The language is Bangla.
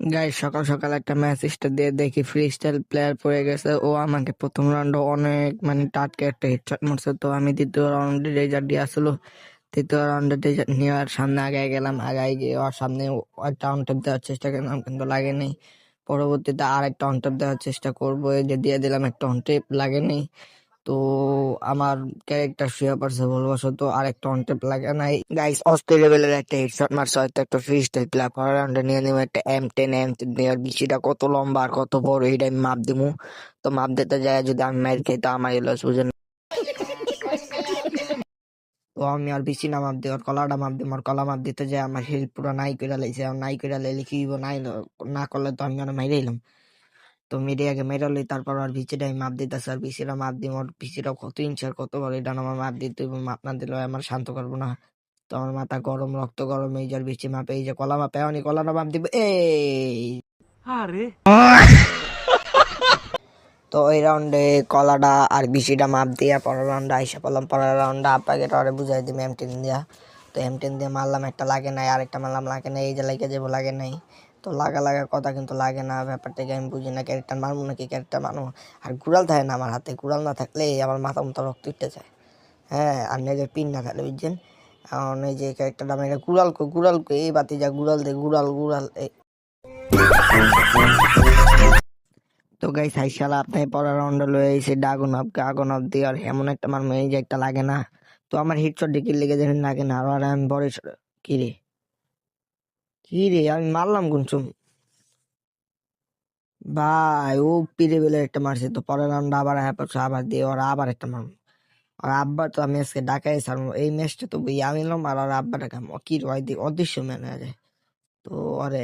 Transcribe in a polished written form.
গাইস সকাল সকাল একটা মেসেজটা দিয়ে দেখি ফ্রি স্টাইল প্লেয়ার পড়ে গেছে। ও আমাকে প্রথম রাউন্ডে অনেক টাটকা একটা হেডশট মারছে। তো আমি দ্বিতীয় রাউন্ডে রেজাল্ট দিয়ে আসলো। তৃতীয় রাউন্ডে রেজাল্ট নেওয়ার সামনে আগায় গেলাম, আগায় গিয়ে ওর সামনে একটা অন ট্যাপ দেওয়ার চেষ্টা করলাম, কিন্তু লাগেনি। পরবর্তীতে আর একটা অন ট্যাপ দেওয়ার চেষ্টা করবো, এই যে দিয়ে দিলাম, একটা অন ট্যাপ লাগেনি। তো আমার ক্যারেক্টার শুয়ে পড়ছে ভুলবশত, আর একটা অন ট্যাপ লাগে নাই। গাইস অস্থির লেভেলের একটা হেডশট মারছে, হয়তো একটা ফ্রি স্টাইল প্লেয়ার। পরের রাউন্ডে নিয়ে নিবো একটা M10 নেওয়ার বিচিটা কত লম্বা আর কত বড় এটা আমি মাপ দিমু। তো মাপ দিতে যায় যদি আমি মার খাই তো আমার লস, বুঝেন। তো আমি আর বেশি না মাপ দিই, ওর কলাটা মাপ দিই। ওর কলা মাপ দিতে যায় আমার হেল্প পুরো নাই করে লাইছে। আর নাই করে লাইলে কি হইবো, নাই না করলে তো আমি আর মাইরে এলাম। তো মেরে আগে মেরে লই, তারপর আর ভিসিটা আমি মাপ দিতেছে। আর ভিসিটা মাপ দিই, ওর ভিসিটা কত ইঞ্চি আর কত বড় এটা আমার মাপ দিতে হইবো। মাপ না দিলে আমার শান্ত করবো না। তো আমার মাথা গরম, রক্ত গরম, এই যার বেশি মাপে, এই যে কলা মাপে, অনেক কলাটা মাপ দিব এই। আরে তো এই রাউন্ডে কলাটা আর বিশিটা মাপ দিয়া পরের রাউন্ডে আইসা পড়লাম। পরের রাউন্ডে আপাকে টরে বুঝাই দিই M10 দিয়া। তো M10 দিয়ে মারলাম, একটা লাগে নাই, আরেকটা মারলাম লাগে নাই, এই যে লাগে যাবো লাগে নাই। তো লাগা লাগা কথা, কিন্তু লাগে না। ব্যাপারটাকে আমি বুঝি না, ক্যারেক্টার মারবো নাকি ক্যারেক্টার মারবো। আর গুড়াল থাকে না আমার হাতে, গুড়াল না থাকলে আমার মাথা মতো রক্ত উঠতে যায়। হ্যাঁ, আর নিজের পিন না থাকলে, বুঝছেন। এখন এই যে ক্যারেক্টারটা আমি গুড়াল এই বাতি যা গুড়াল দে, গুড়াল তো গাইস হাইশালা আপনি পরের রাউন্ডে লয়ে এসে আগুন অফ দিয়ে আর এমন একটা আমার মেয়ে যে একটা লাগে না। তো আমার হিটশট ডিকির লেগে দেখেন লাগে না। আর আমি বড় কি রে আমি মারলাম গুনছুম ভাই, ও পিড়ে বেলে একটা মারছে। তো পরের রাউন্ড আবার আবার দিয়ে ওরা আবার একটা মারবো। আর আব্বা তো আমি আজকে ঢাকায় ছাড়বো এই ম্যাচটা। তো আমি এলাম আর ওর আব্বা ডাকাম কি রয় অদৃশ্য ম্যান হয়ে যায়। তো আরে